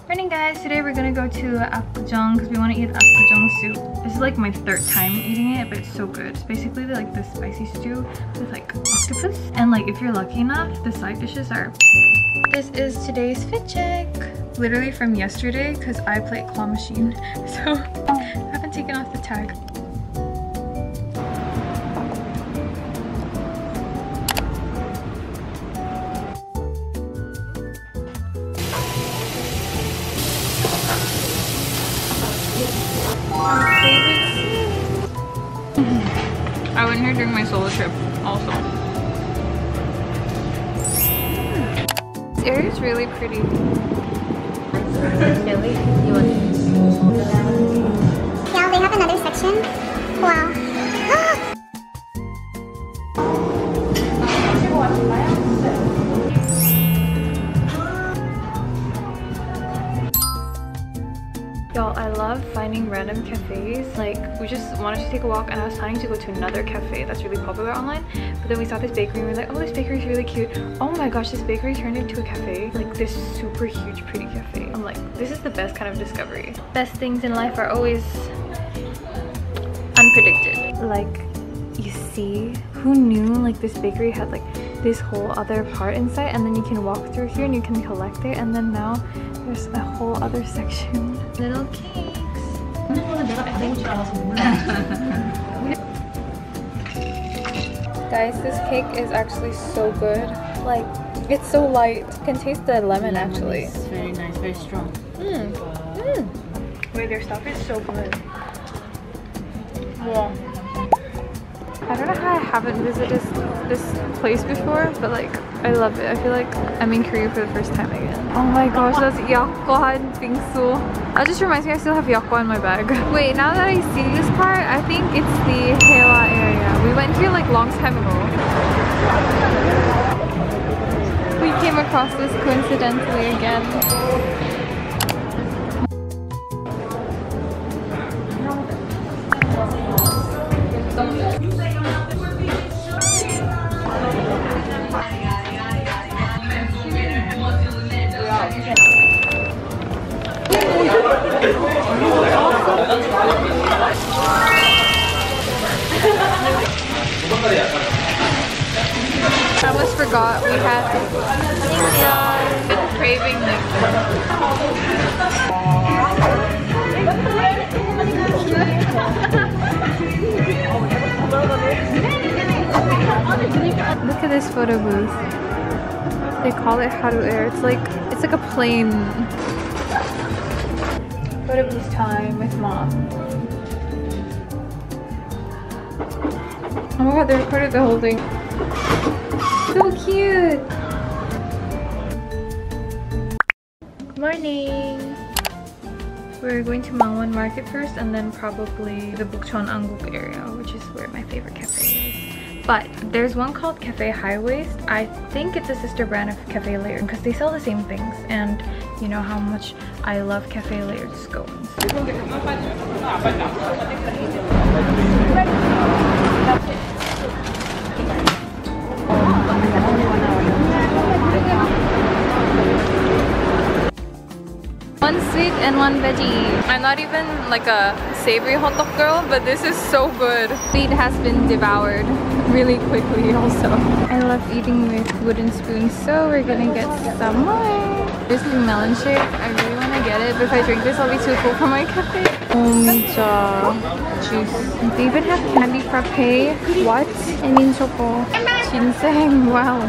Morning guys, today we're gonna go to apgujeong because we want to eat apgujeong soup. This is like my third time eating it, but it's so good. It's basically like this spicy stew with like octopus, and like if you're lucky enough, the side dishes are. This is today's fit check. Literally from yesterday because I played claw machine, so I haven't taken off the tag. I went here during my solo trip also. This area is really pretty. Really? You want yeah, they have another section. Wow. Y'all, I love finding random cafes. Like, we just wanted to take a walk and I was planning to go to another cafe that's really popular online. But then we saw this bakery and we were like, oh, this bakery is really cute. Oh my gosh, this bakery turned into a cafe. Like this super huge, pretty cafe. I'm like, this is the best kind of discovery. Best things in life are always unpredicted. Like, you see, who knew like this bakery had like this whole other part inside, and then you can walk through here and you can collect it, and then now there's a whole other section. Little cakes. Guys, this cake is actually so good. Like, it's so light. You can taste the lemon actually. It's very nice, very strong. Wait, their stuff is so good. Wow. I don't know how I haven't visited this place before, but like, I love it. I feel like I'm in Korea for the first time again. Oh my gosh, that's yakwan bingsu. That just reminds me I still have yakwa in my bag. Wait, now that I see this part, I think it's the Hewa area. We went here like long time ago. We came across this coincidentally again. I almost forgot we had kezvia. Been craving this. Look at this photo booth. They call it haru air. It's like a plane. Photo booth time with mom. Oh my god, they recorded the whole thing. So cute! Good morning! We're going to Mangwon Market first and then probably the Bukchon Anguk area, which is where my favorite cafe is. But there's one called Cafe High Waist. I think it's a sister brand of Cafe Layered because they sell the same things, and you know how much I love Cafe Layered scones. One sweet and one veggie. I'm not even like a savory hot dog girl, but this is so good. Sweet has been devoured really quickly also. I love eating with wooden spoons, so we're gonna get some more. This is melon shake. I really want to get it, but if I drink this I'll be too full for my cafe. Juice. They even have candy frappe. What? And in choco. Ginseng. Wow.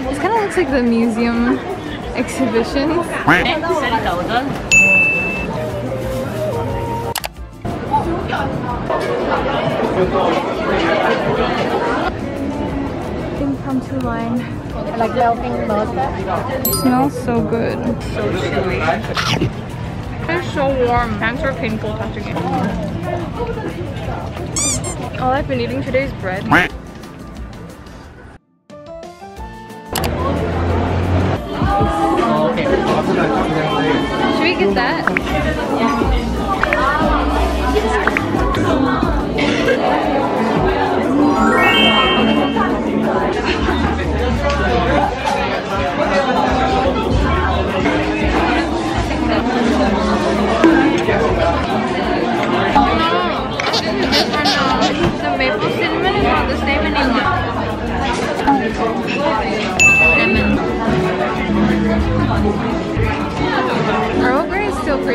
This kind of looks like the museum exhibition. Impromptu line. Like melting mocha. It smells so good. So chewy. It's so warm. Hands are painful touching it. All I've been eating today is bread. Should we get that?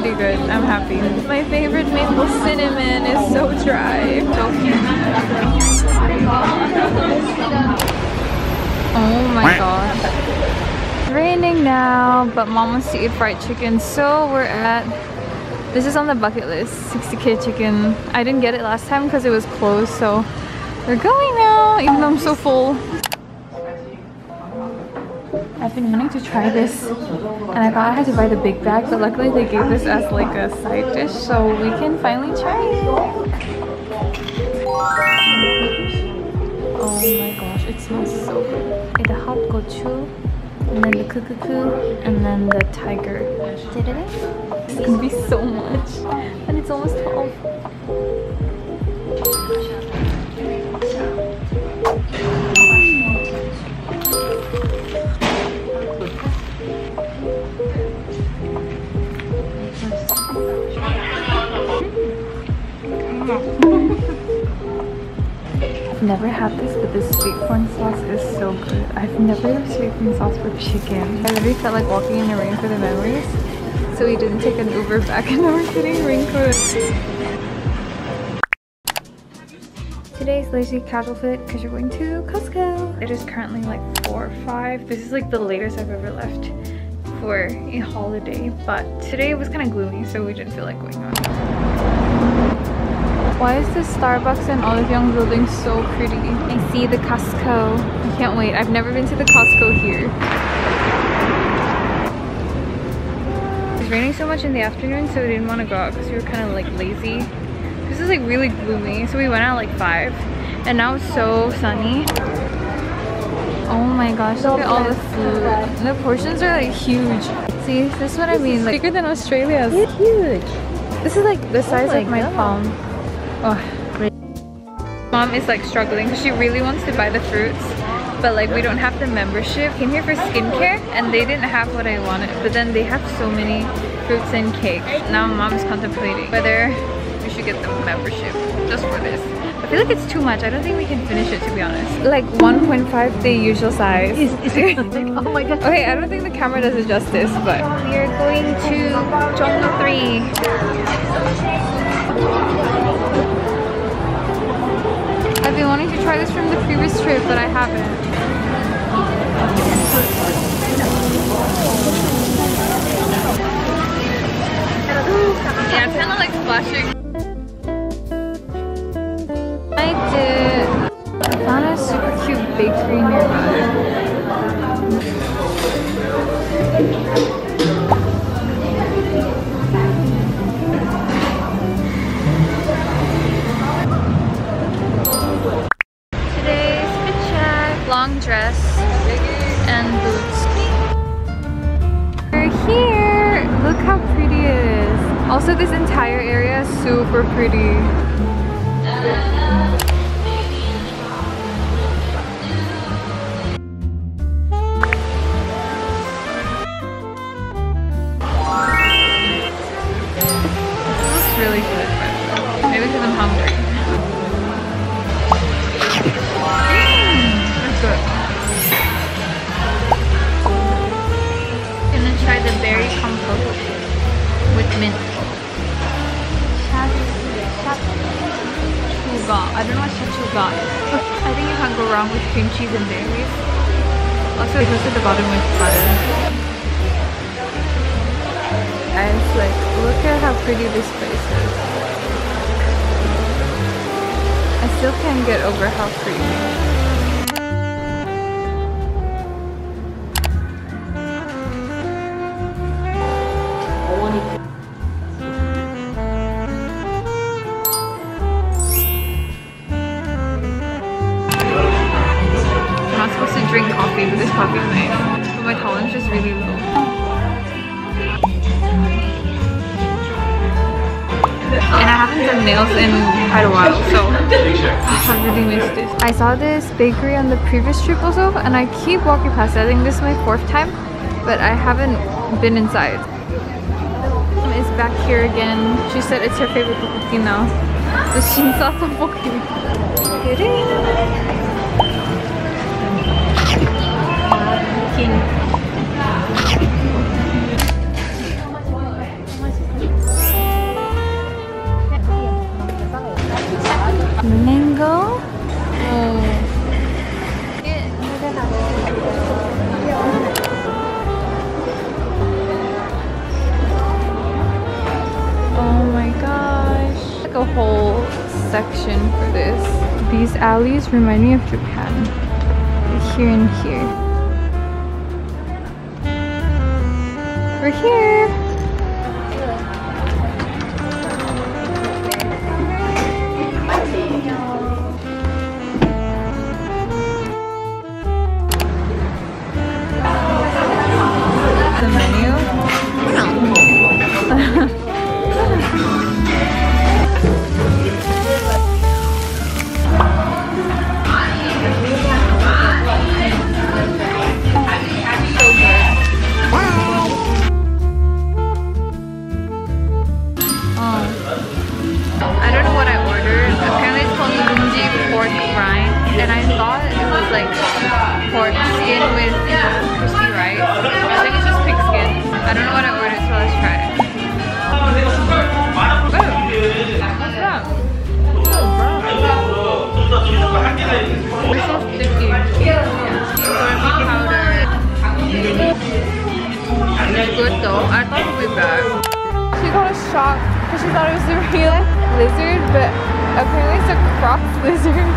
pretty good. I'm happy. My favorite maple cinnamon is so dry. So cute. Oh my gosh. It's raining now, but mom wants to eat fried chicken, so we're at... This is on the bucket list, 60K chicken. I didn't get it last time because it was closed, so we're going now, even though I'm so full. I've been wanting to try this, and I thought I had to buy the big bag, but luckily they gave this as like a side dish, so we can finally try it. Oh my gosh, it smells so good. It's the hot gochu, and then the kukuku, and then the tiger. It's gonna be so much, and it's almost 12. I've never had this, but this sweet corn sauce is so good. I've never used sweet corn sauce for chicken. I literally felt like walking in the rain for the memories. So we didn't take an Uber back and now we're sitting in raincoat. Today's lazy casual fit because you're going to Costco. It is currently like 4 or 5. This is like the latest I've ever left for a holiday, but today was kind of gloomy, so we didn't feel like going out. Why is this Starbucks in Olive Young building so pretty? I see the Costco. I can't wait. I've never been to the Costco here. It was raining so much in the afternoon, so we didn't want to go out because we were kind of like lazy. This is like really gloomy, so we went out like 5, and now it's so sunny. Oh my gosh, look at all the food. And the portions are like huge. See, this is what I mean, like bigger than Australia's. It's huge. This is like the size of my palm. Oh. Mom is like struggling because she really wants to buy the fruits, but like we don't have the membership. Came here for skincare and they didn't have what I wanted, but then they have so many fruits and cakes. Now mom's contemplating whether we should get the membership just for this. I feel like it's too much. I don't think we can finish it, to be honest. Like 1.5 the usual size. Oh my god. Okay, I don't think the camera does it justice, but we are going to Jongno 3. I've been wanting to try this from the previous trip, but I haven't. Yeah, it's kind of like splashing. I found a super cute bakery nearby. Long dress and boots. We're here! Look how pretty it is. Also, this entire area is super pretty. It looks really good, but maybe because I'm hungry. And then try the berry compote with mint. Chachuga. I don't know what chachuga is. I think you can't go wrong with cream cheese and berries. Also, it goes at the bottom with butter. And it's like, look at how pretty this place is. I still can't get over how pretty. Drink coffee, but this coffee is nice. But my tolerance is really low. And I haven't done nails in quite a while, so I really missed this. I saw this bakery on the previous trip also, and I keep walking past it. I think this is my 4th time, but I haven't been inside. Is back here again. She said it's her favorite tteokbokki now. The shinsa tteokbokki. Get in. whole section for this. These alleys remind me of Japan. Here and here. We're here! The menu. I don't know what I ordered. Apparently it's called lunji pork rind, and I thought it was like pork skin with crispy rice. I think it's just pig skin. I don't know what I ordered, so let's try it. Ooh, what's that? It's so sticky. Soybean powder. It's good though. I thought it would be bad. She got a shock because she thought it was a real lizard, but apparently it's a croc lizard.